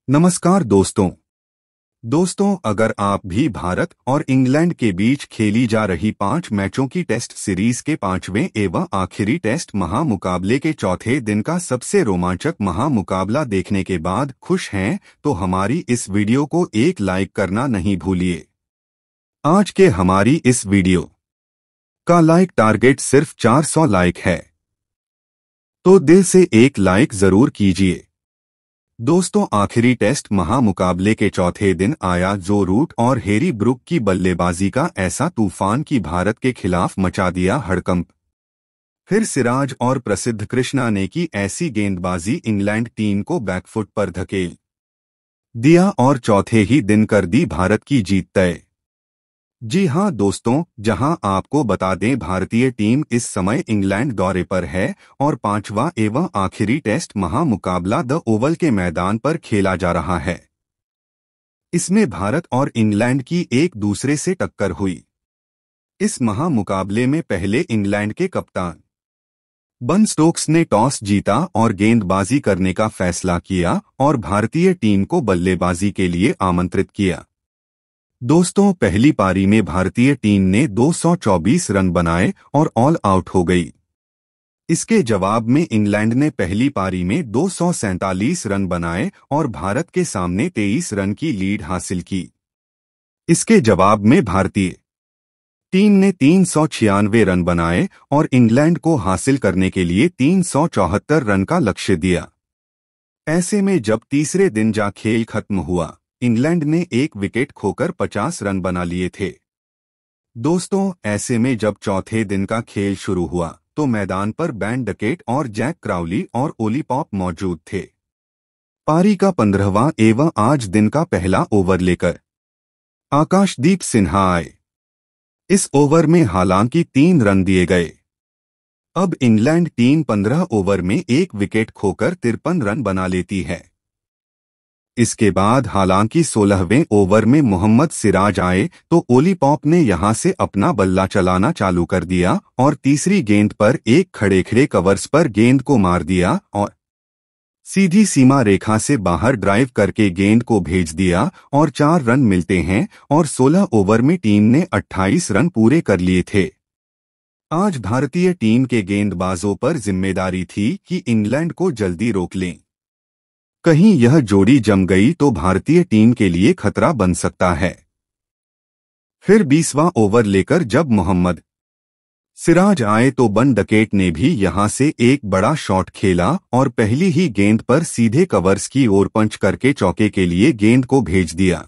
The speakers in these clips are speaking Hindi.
नमस्कार दोस्तों, अगर आप भी भारत और इंग्लैंड के बीच खेली जा रही 5 मैचों की टेस्ट सीरीज के 5वें एवं आखिरी टेस्ट महामुकाबले के चौथे दिन का सबसे रोमांचक महामुकाबला देखने के बाद खुश हैं, तो हमारी इस वीडियो को एक लाइक करना नहीं भूलिए। आज के हमारी इस वीडियो का लाइक टारगेट सिर्फ 400 लाइक है, तो दिल से एक लाइक जरूर कीजिए। दोस्तों, आखिरी टेस्ट महामुकाबले के चौथे दिन आया जो रूट और हैरी ब्रूक की बल्लेबाजी का ऐसा तूफान कि भारत के खिलाफ मचा दिया हड़कंप। फिर सिराज और प्रसिद्ध कृष्णा ने की ऐसी गेंदबाजी, इंग्लैंड टीम को बैकफुट पर धकेल दिया और चौथे ही दिन कर दी भारत की जीत तय। जी हां दोस्तों, जहां आपको बता दें भारतीय टीम इस समय इंग्लैंड दौरे पर है और 5वां एवं आखिरी टेस्ट महामुकाबला द ओवल के मैदान पर खेला जा रहा है। इसमें भारत और इंग्लैंड की एक दूसरे से टक्कर हुई। इस महामुकाबले में पहले इंग्लैंड के कप्तान बन स्टोक्स ने टॉस जीता और गेंदबाजी करने का फैसला किया और भारतीय टीम को बल्लेबाजी के लिए आमंत्रित किया। दोस्तों, पहली पारी में भारतीय टीम ने 224 रन बनाए और ऑल आउट हो गई। इसके जवाब में इंग्लैंड ने पहली पारी में 247 रन बनाए और भारत के सामने 23 रन की लीड हासिल की। इसके जवाब में भारतीय टीम ने 396 रन बनाए और इंग्लैंड को हासिल करने के लिए 374 रन का लक्ष्य दिया। ऐसे में जब तीसरे दिन जा खेल खत्म हुआ, इंग्लैंड ने एक विकेट खोकर 50 रन बना लिए थे। दोस्तों, ऐसे में जब चौथे दिन का खेल शुरू हुआ तो मैदान पर बेन डकेट और जैक क्राउली और ओली पॉप मौजूद थे। पारी का 15वां एवं आज दिन का पहला ओवर लेकर आकाशदीप सिन्हा आए। इस ओवर में हालांकि 3 रन दिए गए। अब इंग्लैंड टीम 15 ओवर में एक विकेट खोकर 53 रन बना लेती है। इसके बाद हालांकि 16वें ओवर में मोहम्मद सिराज आए तो ओली पॉप ने यहां से अपना बल्ला चलाना चालू कर दिया और तीसरी गेंद पर एक खड़े कवर्स पर गेंद को मार दिया और सीधी सीमा रेखा से बाहर ड्राइव करके गेंद को भेज दिया और 4 रन मिलते हैं और 16 ओवर में टीम ने 28 रन पूरे कर लिए थे। आज भारतीय टीम के गेंदबाजों पर जिम्मेदारी थी कि इंग्लैंड को जल्दी रोक लें। कहीं यह जोड़ी जम गई तो भारतीय टीम के लिए खतरा बन सकता है। फिर 20वां ओवर लेकर जब मोहम्मद सिराज आए तो बन डकेट ने भी यहां से एक बड़ा शॉट खेला और पहली ही गेंद पर सीधे कवर्स की ओर पंच करके चौके के लिए गेंद को भेज दिया।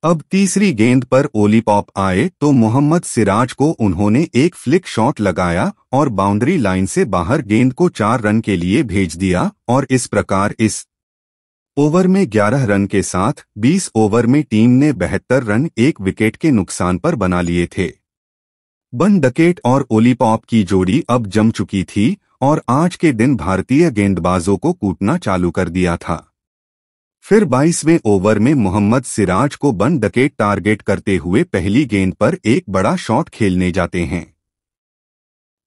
अब तीसरी गेंद पर ओली पॉप आए तो मोहम्मद सिराज को उन्होंने एक फ्लिक शॉट लगाया और बाउंड्री लाइन से बाहर गेंद को 4 रन के लिए भेज दिया और इस प्रकार इस ओवर में 11 रन के साथ 20 ओवर में टीम ने 72 रन एक विकेट के नुकसान पर बना लिए थे। बन डकेट और ओली पॉप की जोड़ी अब जम चुकी थी और आज के दिन भारतीय गेंदबाजों को कूटना चालू कर दिया था। फिर 22वें ओवर में मोहम्मद सिराज को बन डकेट टारगेट करते हुए पहली गेंद पर एक बड़ा शॉट खेलने जाते हैं।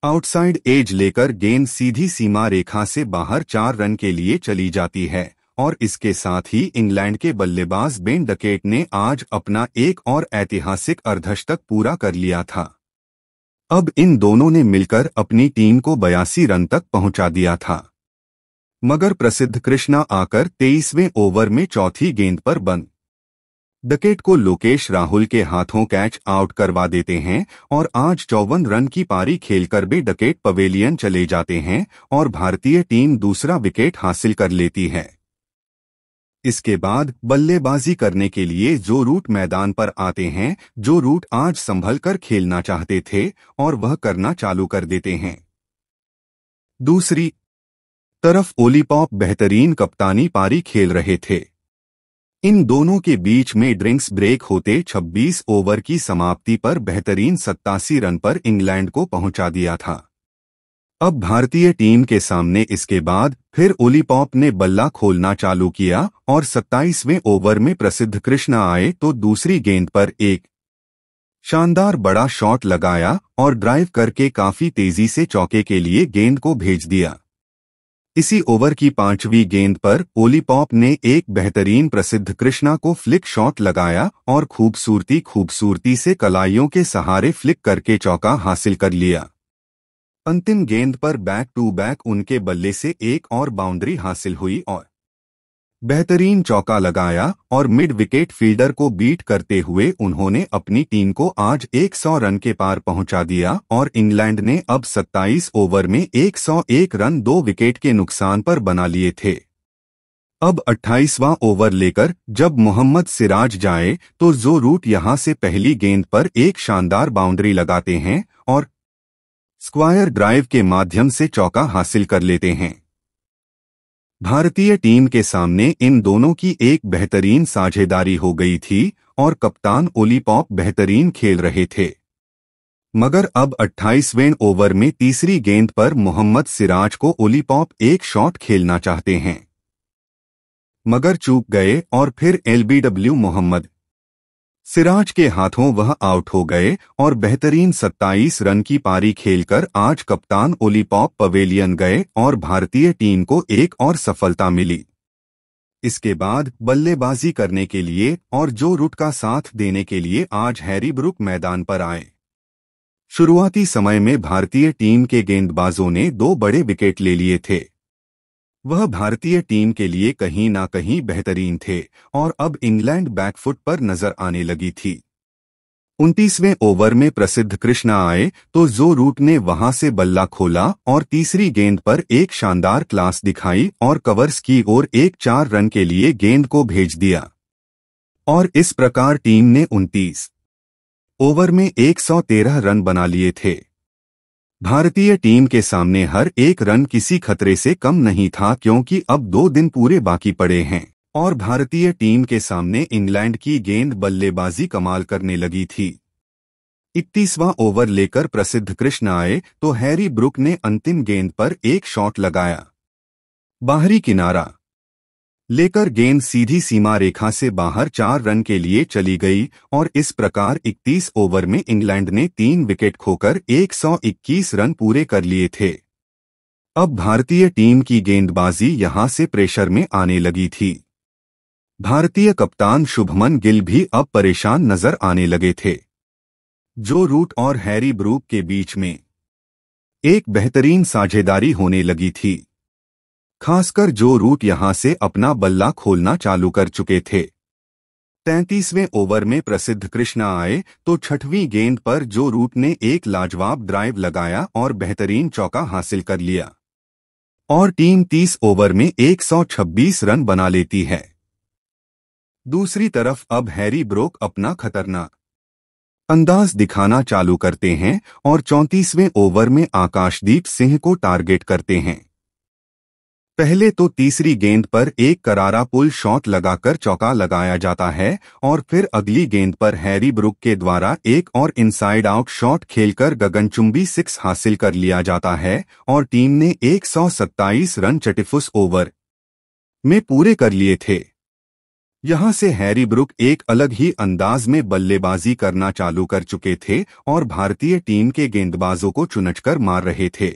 आउटसाइड एज लेकर गेंद सीधी सीमा रेखा से बाहर 4 रन के लिए चली जाती है और इसके साथ ही इंग्लैंड के बल्लेबाज बेन डकेट ने आज अपना एक और ऐतिहासिक अर्धशतक पूरा कर लिया था। अब इन दोनों ने मिलकर अपनी टीम को 82 रन तक पहुंचा दिया था, मगर प्रसिद्ध कृष्णा आकर 23वें ओवर में चौथी गेंद पर बन डकेट को लोकेश राहुल के हाथों कैच आउट करवा देते हैं और आज 54 रन की पारी खेलकर बे डकेट पवेलियन चले जाते हैं और भारतीय टीम दूसरा विकेट हासिल कर लेती है। इसके बाद बल्लेबाजी करने के लिए जो रूट मैदान पर आते हैं, जो रूट आज संभल कर खेलना चाहते थे और वह करना चालू कर देते हैं। दूसरी तरफ ओली पॉप बेहतरीन कप्तानी पारी खेल रहे थे। इन दोनों के बीच में ड्रिंक्स ब्रेक होते 26 ओवर की समाप्ति पर बेहतरीन 87 रन पर इंग्लैंड को पहुंचा दिया था। अब भारतीय टीम के सामने इसके बाद फिर ओली पॉप ने बल्ला खोलना चालू किया और 27वें ओवर में प्रसिद्ध कृष्णा आए तो दूसरी गेंद पर एक शानदार बड़ा शॉट लगाया और ड्राइव करके काफी तेजी से चौके के लिए गेंद को भेज दिया। इसी ओवर की पांचवी गेंद पर ओली पॉप ने एक बेहतरीन प्रसिद्ध कृष्णा को फ्लिक शॉट लगाया और खूबसूरती से कलाइयों के सहारे फ्लिक करके चौका हासिल कर लिया। अंतिम गेंद पर बैक टू बैक उनके बल्ले से एक और बाउंड्री हासिल हुई और बेहतरीन चौका लगाया और मिड विकेट फील्डर को बीट करते हुए उन्होंने अपनी टीम को आज 100 रन के पार पहुंचा दिया और इंग्लैंड ने अब 27 ओवर में 101 रन 2 विकेट के नुकसान पर बना लिए थे। अब 28वां ओवर लेकर जब मोहम्मद सिराज जाए तो जो रूट यहां से पहली गेंद पर एक शानदार बाउंड्री लगाते हैं और स्क्वायर ड्राइव के माध्यम से चौका हासिल कर लेते हैं। भारतीय टीम के सामने इन दोनों की एक बेहतरीन साझेदारी हो गई थी और कप्तान ओली पॉप बेहतरीन खेल रहे थे। मगर अब 28वें ओवर में तीसरी गेंद पर मोहम्मद सिराज को ओली पॉप एक शॉट खेलना चाहते हैं, मगर चूक गए और फिर एलबीडब्ल्यू मोहम्मद सिराज के हाथों वह आउट हो गए और बेहतरीन 27 रन की पारी खेलकर आज कप्तान ओली पॉप पवेलियन गए और भारतीय टीम को एक और सफलता मिली। इसके बाद बल्लेबाजी करने के लिए और जो रूट का साथ देने के लिए आज हैरी ब्रूक मैदान पर आए। शुरुआती समय में भारतीय टीम के गेंदबाजों ने 2 बड़े विकेट ले लिए थे। वह भारतीय टीम के लिए कहीं ना कहीं बेहतरीन थे और अब इंग्लैंड बैकफुट पर नजर आने लगी थी। 29वें ओवर में प्रसिद्ध कृष्णा आए तो जो रूट ने वहां से बल्ला खोला और तीसरी गेंद पर एक शानदार क्लास दिखाई और कवर्स की ओर एक 4 रन के लिए गेंद को भेज दिया और इस प्रकार टीम ने 29 ओवर में 113 रन बना लिए थे। भारतीय टीम के सामने हर एक रन किसी खतरे से कम नहीं था क्योंकि अब 2 दिन पूरे बाकी पड़े हैं और भारतीय टीम के सामने इंग्लैंड की गेंद बल्लेबाजी कमाल करने लगी थी। 31वां ओवर लेकर प्रसिद्ध कृष्णा आए तो हैरी ब्रूक ने अंतिम गेंद पर एक शॉट लगाया। बाहरी किनारा लेकर गेंद सीधी सीमा रेखा से बाहर 4 रन के लिए चली गई और इस प्रकार 31 ओवर में इंग्लैंड ने 3 विकेट खोकर 121 रन पूरे कर लिए थे। अब भारतीय टीम की गेंदबाजी यहां से प्रेशर में आने लगी थी। भारतीय कप्तान शुभमन गिल भी अब परेशान नजर आने लगे थे। जो रूट और हैरी ब्रूक के बीच में एक बेहतरीन साझेदारी होने लगी थी, खासकर जो रूट यहां से अपना बल्ला खोलना चालू कर चुके थे। 33वें ओवर में प्रसिद्ध कृष्णा आए तो 6वीं गेंद पर जो रूट ने एक लाजवाब ड्राइव लगाया और बेहतरीन चौका हासिल कर लिया और टीम 30 ओवर में 126 रन बना लेती है। दूसरी तरफ अब हैरी ब्रूक अपना खतरनाक अंदाज दिखाना चालू करते हैं और 34वें ओवर में आकाशदीप सिंह को टारगेट करते हैं। पहले तो तीसरी गेंद पर एक करारा पुल शॉट लगाकर चौका लगाया जाता है और फिर अगली गेंद पर हैरी ब्रूक के द्वारा एक और इनसाइड आउट शॉट खेलकर गगनचुंबी 6 हासिल कर लिया जाता है और टीम ने 127 रन 34 ओवर में पूरे कर लिए थे। यहां से हैरी ब्रूक एक अलग ही अंदाज में बल्लेबाजी करना चालू कर चुके थे और भारतीय टीम के गेंदबाजों को चुनचकर मार रहे थे।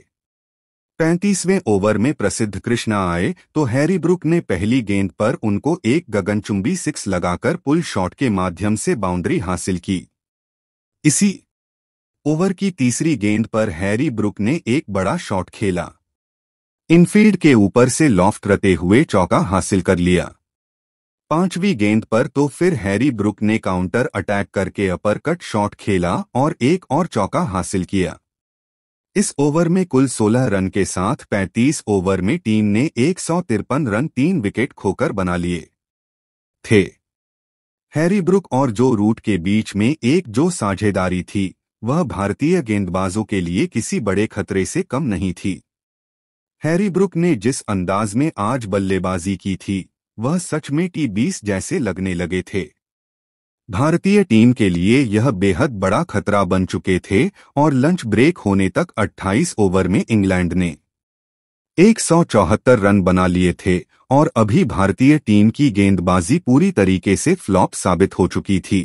35वें ओवर में प्रसिद्ध कृष्णा आए तो हैरी ब्रूक ने पहली गेंद पर उनको एक गगनचुंबी 6 लगाकर पुल शॉट के माध्यम से बाउंड्री हासिल की। इसी ओवर की तीसरी गेंद पर हैरी ब्रूक ने एक बड़ा शॉट खेला, इनफील्ड के ऊपर से लॉफ्ट करते हुए चौका हासिल कर लिया। 5वीं गेंद पर तो फिर हैरी ब्रूक ने काउंटर अटैक करके अपरकट शॉट खेला और एक और चौका हासिल किया। इस ओवर में कुल 16 रन के साथ 35 ओवर में टीम ने 153 रन 3 विकेट खोकर बना लिए थे। हैरी ब्रूक और जो रूट के बीच में एक जो साझेदारी थी वह भारतीय गेंदबाजों के लिए किसी बड़े खतरे से कम नहीं थी। हैरी ब्रूक ने जिस अंदाज में आज बल्लेबाजी की थी वह सच में T20 जैसे लगने लगे थे। भारतीय टीम के लिए यह बेहद बड़ा खतरा बन चुके थे और लंच ब्रेक होने तक 28 ओवर में इंग्लैंड ने 174 रन बना लिए थे और अभी भारतीय टीम की गेंदबाजी पूरी तरीके से फ्लॉप साबित हो चुकी थी।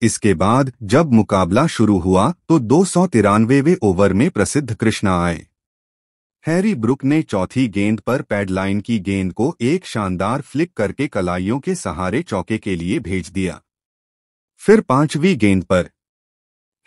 इसके बाद जब मुकाबला शुरू हुआ तो 293वें ओवर में प्रसिद्ध कृष्णा आए। हैरी ब्रुक ने चौथी गेंद पर पैडलाइन की गेंद को एक शानदार फ्लिक करके कलाइयों के सहारे चौके के लिए भेज दिया। फिर पांचवी गेंद पर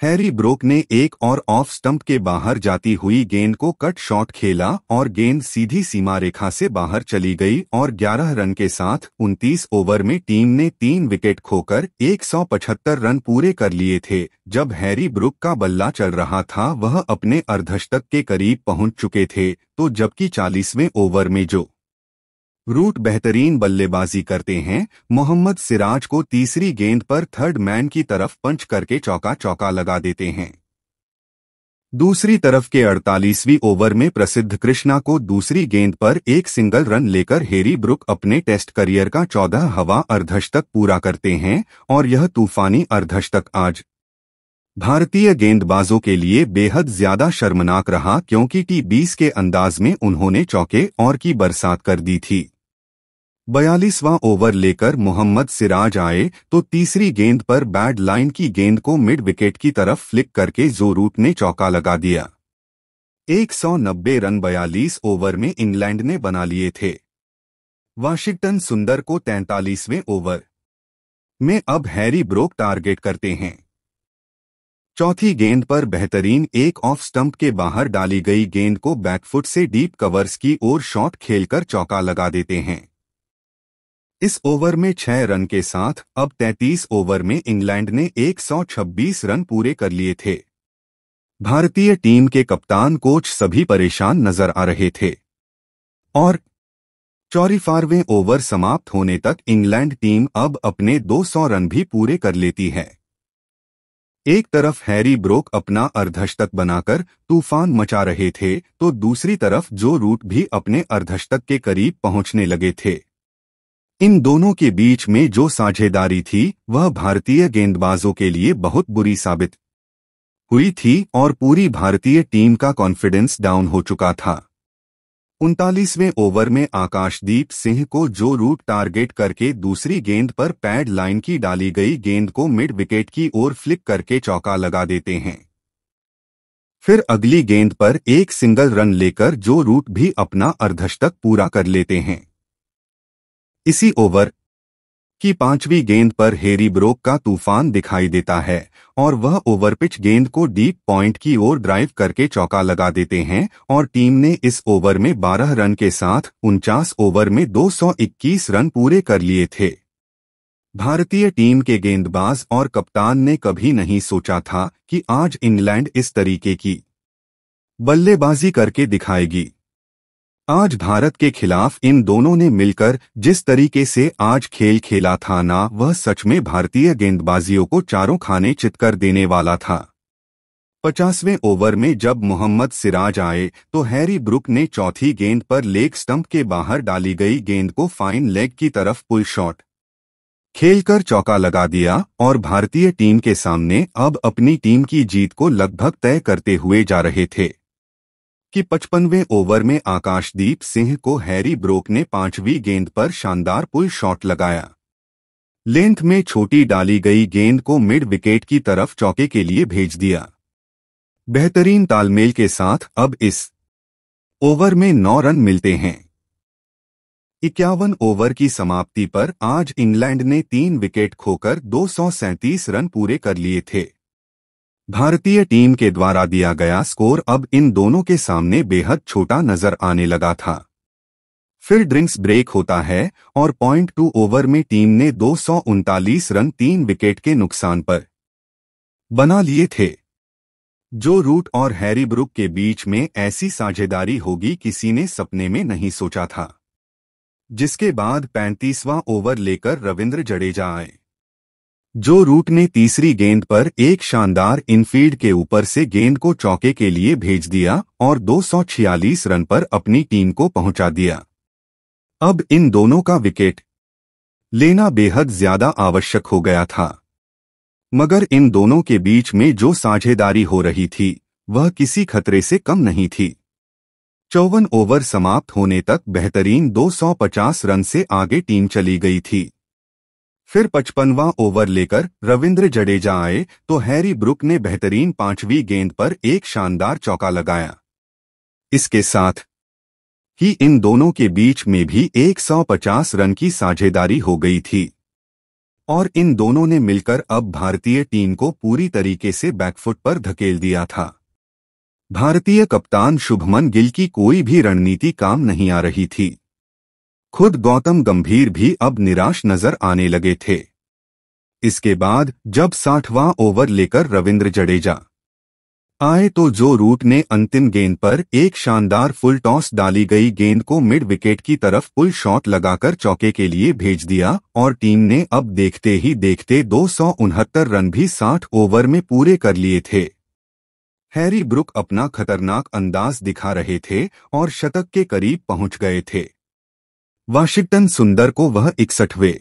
हैरी ब्रुक ने एक और ऑफ स्टंप के बाहर जाती हुई गेंद को कट शॉट खेला और गेंद सीधी सीमा रेखा से बाहर चली गई और 11 रन के साथ 29 ओवर में टीम ने 3 विकेट खोकर 175 रन पूरे कर लिए थे। जब हैरी ब्रुक का बल्ला चल रहा था वह अपने अर्धशतक के करीब पहुंच चुके थे, तो जबकि 40वें ओवर में जो रूट बेहतरीन बल्लेबाजी करते हैं, मोहम्मद सिराज को तीसरी गेंद पर थर्ड मैन की तरफ पंच करके चौका लगा देते हैं। दूसरी तरफ के 48वीं ओवर में प्रसिद्ध कृष्णा को दूसरी गेंद पर एक सिंगल रन लेकर हैरी ब्रुक अपने टेस्ट करियर का 14 हवा अर्धशतक पूरा करते हैं और यह तूफानी अर्धशतक आज भारतीय गेंदबाजों के लिए बेहद ज्यादा शर्मनाक रहा, क्योंकि T20 के अंदाज में उन्होंने चौके और की बरसात कर दी थी। 42वां ओवर लेकर मोहम्मद सिराज आए तो तीसरी गेंद पर बैड लाइन की गेंद को मिड विकेट की तरफ फ्लिक करके जो रूट ने चौका लगा दिया। 190 रन 42 ओवर में इंग्लैंड ने बना लिए थे। वाशिंगटन सुंदर को 43वें ओवर में अब हैरी ब्रुक टारगेट करते हैं। चौथी गेंद पर बेहतरीन एक ऑफ स्टंप के बाहर डाली गई गेंद को बैकफुट से डीप कवर्स की ओर शॉट खेलकर चौका लगा देते हैं। इस ओवर में 6 रन के साथ अब 33 ओवर में इंग्लैंड ने 126 रन पूरे कर लिए थे। भारतीय टीम के कप्तान कोच सभी परेशान नजर आ रहे थे और 44वें ओवर समाप्त होने तक इंग्लैंड टीम अब अपने 200 रन भी पूरे कर लेती है। एक तरफ हैरी ब्रुक अपना अर्धशतक बनाकर तूफान मचा रहे थे, तो दूसरी तरफ जो रूट भी अपने अर्धशतक के करीब पहुंचने लगे थे। इन दोनों के बीच में जो साझेदारी थी वह भारतीय गेंदबाजों के लिए बहुत बुरी साबित हुई थी और पूरी भारतीय टीम का कॉन्फिडेंस डाउन हो चुका था। 39वें ओवर में आकाशदीप सिंह को जो रूट टारगेट करके दूसरी गेंद पर पैड लाइन की डाली गई गेंद को मिड विकेट की ओर फ्लिक करके चौका लगा देते हैं। फिर अगली गेंद पर एक सिंगल रन लेकर जो रूट भी अपना अर्धशतक पूरा कर लेते हैं। इसी ओवर की 5वीं गेंद पर हैरी ब्रुक का तूफान दिखाई देता है और वह ओवरपिच गेंद को डीप पॉइंट की ओर ड्राइव करके चौका लगा देते हैं और टीम ने इस ओवर में 12 रन के साथ 49 ओवर में 221 रन पूरे कर लिए थे। भारतीय टीम के गेंदबाज और कप्तान ने कभी नहीं सोचा था कि आज इंग्लैंड इस तरीके की बल्लेबाजी करके दिखाएगी। आज भारत के खिलाफ इन दोनों ने मिलकर जिस तरीके से आज खेल खेला था ना, वह सच में भारतीय गेंदबाजियों को चारों खाने चित कर देने वाला था। 50वें ओवर में जब मोहम्मद सिराज आए तो हैरी ब्रुक ने चौथी गेंद पर लेग स्टंप के बाहर डाली गई गेंद को फाइन लेग की तरफ पुल शॉट खेलकर चौका लगा दिया और भारतीय टीम के सामने अब अपनी टीम की जीत को लगभग तय करते हुए जा रहे थे कि 55वें ओवर में आकाशदीप सिंह को हैरी ब्रुक ने 5वीं गेंद पर शानदार पुल शॉट लगाया। लेंथ में छोटी डाली गई गेंद को मिड विकेट की तरफ चौके के लिए भेज दिया। बेहतरीन तालमेल के साथ अब इस ओवर में 9 रन मिलते हैं। 51 ओवर की समाप्ति पर आज इंग्लैंड ने 3 विकेट खोकर 237 रन पूरे कर लिए थे। भारतीय टीम के द्वारा दिया गया स्कोर अब इन दोनों के सामने बेहद छोटा नजर आने लगा था। फिर ड्रिंक्स ब्रेक होता है और 0.2 ओवर में टीम ने 239 रन 3 विकेट के नुकसान पर बना लिए थे। जो रूट और हैरी ब्रुक के बीच में ऐसी साझेदारी होगी किसी ने सपने में नहीं सोचा था। जिसके बाद 35वां ओवर लेकर रविंद्र जडेजा आए। जो रूट ने तीसरी गेंद पर एक शानदार इनफील्ड के ऊपर से गेंद को चौके के लिए भेज दिया और 246 रन पर अपनी टीम को पहुंचा दिया। अब इन दोनों का विकेट लेना बेहद ज्यादा आवश्यक हो गया था, मगर इन दोनों के बीच में जो साझेदारी हो रही थी वह किसी खतरे से कम नहीं थी। 54 ओवर समाप्त होने तक बेहतरीन 250 रन से आगे टीम चली गई थी। फिर 55वां ओवर लेकर रविंद्र जडेजा आए तो हैरी ब्रुक ने बेहतरीन 5वीं गेंद पर एक शानदार चौका लगाया। इसके साथ ही इन दोनों के बीच में भी 150 रन की साझेदारी हो गई थी और इन दोनों ने मिलकर अब भारतीय टीम को पूरी तरीके से बैकफुट पर धकेल दिया था। भारतीय कप्तान शुभमन गिल की कोई भी रणनीति काम नहीं आ रही थी। खुद गौतम गंभीर भी अब निराश नजर आने लगे थे। इसके बाद जब 60वां ओवर लेकर रविंद्र जडेजा आए तो जो रूट ने अंतिम गेंद पर एक शानदार फुल टॉस डाली गई गेंद को मिड विकेट की तरफ पुल शॉट लगाकर चौके के लिए भेज दिया और टीम ने अब देखते ही देखते 269 रन भी 60 ओवर में पूरे कर लिए थे। हैरी ब्रुक अपना खतरनाक अंदाज दिखा रहे थे और शतक के करीब पहुंच गए थे। वाशिंगटन सुंदर को वह 61वें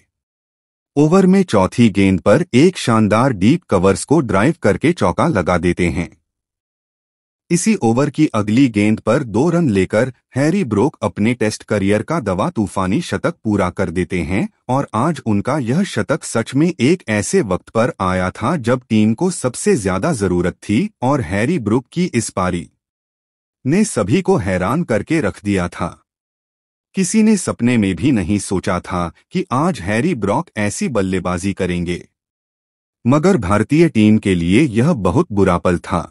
ओवर में चौथी गेंद पर एक शानदार डीप कवर्स को ड्राइव करके चौका लगा देते हैं। इसी ओवर की अगली गेंद पर 2 रन लेकर हैरी ब्रोक अपने टेस्ट करियर का दवा तूफानी शतक पूरा कर देते हैं और आज उनका यह शतक सच में एक ऐसे वक्त पर आया था जब टीम को सबसे ज्यादा जरूरत थी और हैरी ब्रुक की इस पारी ने सभी को हैरान करके रख दिया था। किसी ने सपने में भी नहीं सोचा था कि आज हैरी ब्रोक ऐसी बल्लेबाजी करेंगे, मगर भारतीय टीम के लिए यह बहुत बुरा पल था।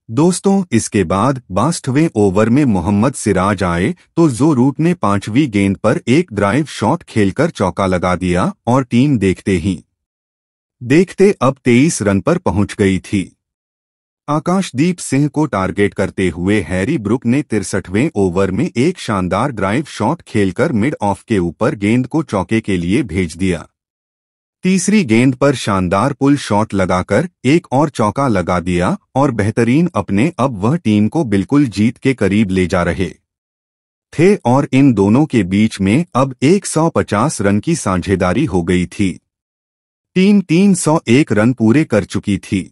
दोस्तों, इसके बाद 62वें ओवर में मोहम्मद सिराज आए तो जो रूट ने 5वीं गेंद पर एक ड्राइव शॉट खेलकर चौका लगा दिया और टीम देखते ही देखते अब 23 रन पर पहुंच गई थी। आकाशदीप सिंह को टारगेट करते हुए हैरी ब्रुक ने 63वें ओवर में एक शानदार ड्राइव शॉट खेलकर मिड ऑफ के ऊपर गेंद को चौके के लिए भेज दिया। तीसरी गेंद पर शानदार पुल शॉट लगाकर एक और चौका लगा दिया और बेहतरीन अपने अब वह टीम को बिल्कुल जीत के करीब ले जा रहे थे और इन दोनों के बीच में अब 150 रन की साझेदारी हो गई थी। टीम 301 रन पूरे कर चुकी थी,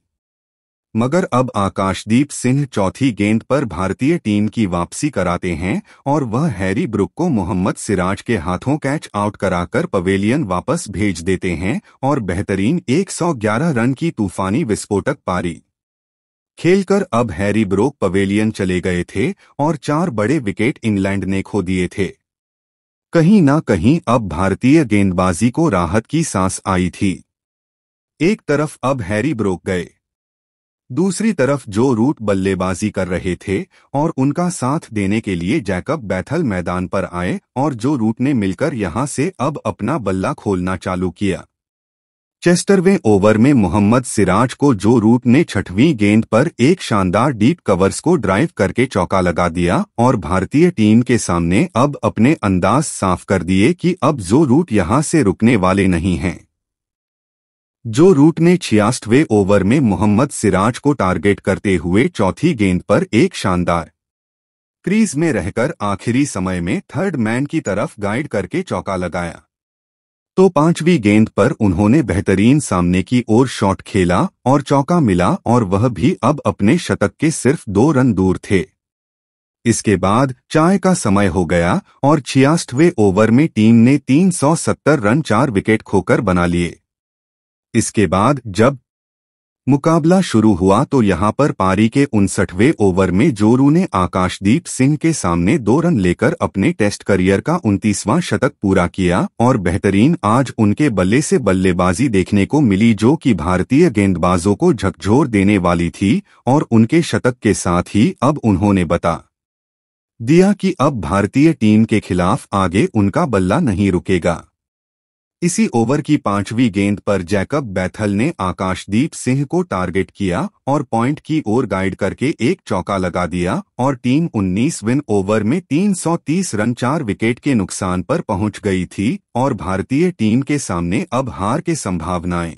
मगर अब आकाशदीप सिंह चौथी गेंद पर भारतीय टीम की वापसी कराते हैं और वह हैरी ब्रुक को मोहम्मद सिराज के हाथों कैच आउट कराकर पवेलियन वापस भेज देते हैं और बेहतरीन 111 रन की तूफानी विस्फोटक पारी खेलकर अब हैरी ब्रुक पवेलियन चले गए थे और 4 बड़े विकेट इंग्लैंड ने खो दिए थे। कहीं ना कहीं अब भारतीय गेंदबाजी को राहत की सांस आई थी। एक तरफ अब हैरी ब्रुक गए, दूसरी तरफ जो रूट बल्लेबाजी कर रहे थे और उनका साथ देने के लिए जैकब बैथल मैदान पर आए और जो रूट ने मिलकर यहां से अब अपना बल्ला खोलना चालू किया। 76वें ओवर में मोहम्मद सिराज को जो रूट ने 6वीं गेंद पर एक शानदार डीप कवर्स को ड्राइव करके चौका लगा दिया और भारतीय टीम के सामने अब अपने अंदाज साफ कर दिए कि अब जो रूट यहां से रुकने वाले नहीं हैं। जो रूट ने 66वें ओवर में मोहम्मद सिराज को टारगेट करते हुए चौथी गेंद पर एक शानदार क्रीज में रहकर आखिरी समय में थर्ड मैन की तरफ गाइड करके चौका लगाया तो 5वीं गेंद पर उन्होंने बेहतरीन सामने की ओर शॉट खेला और चौका मिला और वह भी अब अपने शतक के सिर्फ 2 रन दूर थे। इसके बाद चाय का समय हो गया और 66वें ओवर में टीम ने 370 रन 4 विकेट खोकर बना लिए। इसके बाद जब मुकाबला शुरू हुआ तो यहां पर पारी के 59वें ओवर में जोरू ने आकाशदीप सिंह के सामने 2 रन लेकर अपने टेस्ट करियर का 29वां शतक पूरा किया और बेहतरीन आज उनके बल्ले से बल्लेबाजी देखने को मिली जो कि भारतीय गेंदबाजों को झकझोर देने वाली थी और उनके शतक के साथ ही अब उन्होंने बता दिया कि अब भारतीय टीम के खिलाफ आगे उनका बल्ला नहीं रुकेगा। इसी ओवर की 5वीं गेंद पर जैकब बैथल ने आकाशदीप सिंह को टारगेट किया और पॉइंट की ओर गाइड करके एक चौका लगा दिया और टीम 19वें ओवर में 330 रन 4 विकेट के नुकसान पर पहुंच गई थी और भारतीय टीम के सामने अब हार के संभावनाएं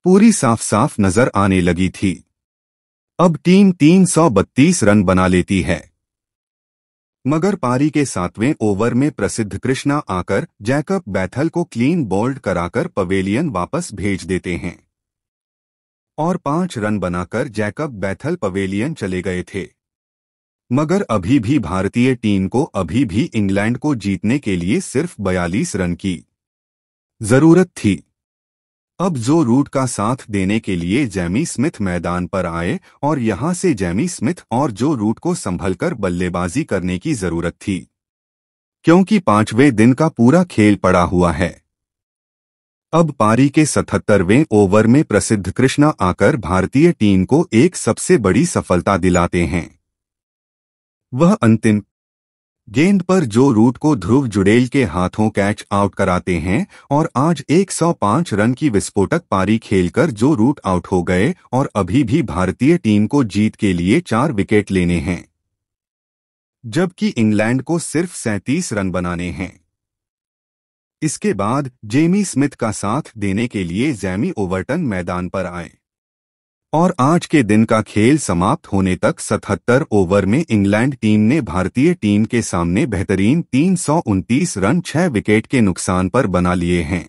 पूरी साफ साफ नजर आने लगी थी। अब टीम 332 रन बना लेती है, मगर पारी के 7वें ओवर में प्रसिद्ध कृष्णा आकर जैकब बैथल को क्लीन बोल्ड कराकर पवेलियन वापस भेज देते हैं और 5 रन बनाकर जैकब बैथल पवेलियन चले गए थे। मगर अभी भी भारतीय टीम को अभी भी इंग्लैंड को जीतने के लिए सिर्फ 42 रन की जरूरत थी। अब जो रूट का साथ देने के लिए जेमी स्मिथ मैदान पर आए और यहां से जेमी स्मिथ और जो रूट को संभलकर बल्लेबाजी करने की जरूरत थी, क्योंकि 5वें दिन का पूरा खेल पड़ा हुआ है। अब पारी के 77वें ओवर में प्रसिद्ध कृष्णा आकर भारतीय टीम को एक सबसे बड़ी सफलता दिलाते हैं। वह अंतिम गेंद पर जो रूट को ध्रुव जुड़ेल के हाथों कैच आउट कराते हैं और आज 105 रन की विस्फोटक पारी खेलकर जो रूट आउट हो गए और अभी भी भारतीय टीम को जीत के लिए 4 विकेट लेने हैं, जबकि इंग्लैंड को सिर्फ 37 रन बनाने हैं। इसके बाद जेमी स्मिथ का साथ देने के लिए जैमी ओवर्टन मैदान पर आए और आज के दिन का खेल समाप्त होने तक 77 ओवर में इंग्लैंड टीम ने भारतीय टीम के सामने बेहतरीन 329 रन 6 विकेट के नुकसान पर बना लिए हैं।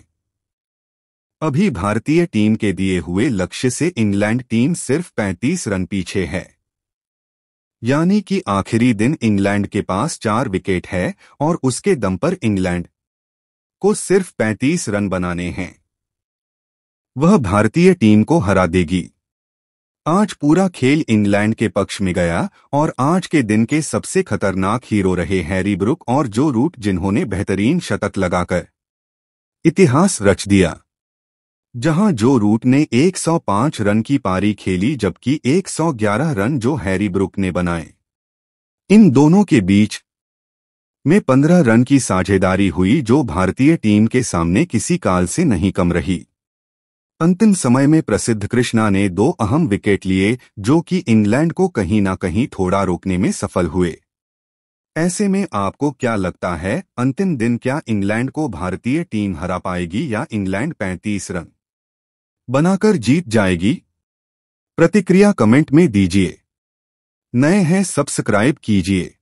अभी भारतीय टीम के दिए हुए लक्ष्य से इंग्लैंड टीम सिर्फ 35 रन पीछे है, यानी कि आखिरी दिन इंग्लैंड के पास 4 विकेट है और उसके दम पर इंग्लैंड को सिर्फ 35 रन बनाने हैं। वह भारतीय टीम को हरा देगी। आज पूरा खेल इंग्लैंड के पक्ष में गया और आज के दिन के सबसे खतरनाक हीरो रहे हैरी ब्रूक और जो रूट, जिन्होंने बेहतरीन शतक लगाकर इतिहास रच दिया। जहां जो रूट ने 105 रन की पारी खेली जबकि 111 रन जो हैरी ब्रूक ने बनाए। इन दोनों के बीच में 15 रन की साझेदारी हुई जो भारतीय टीम के सामने किसी काल से नहीं कम रही। अंतिम समय में प्रसिद्ध कृष्णा ने 2 अहम विकेट लिए जो कि इंग्लैंड को कहीं ना कहीं थोड़ा रोकने में सफल हुए। ऐसे में आपको क्या लगता है, अंतिम दिन क्या इंग्लैंड को भारतीय टीम हरा पाएगी या इंग्लैंड 35 रन बनाकर जीत जाएगी? प्रतिक्रिया कमेंट में दीजिए। नए हैं सब्सक्राइब कीजिए।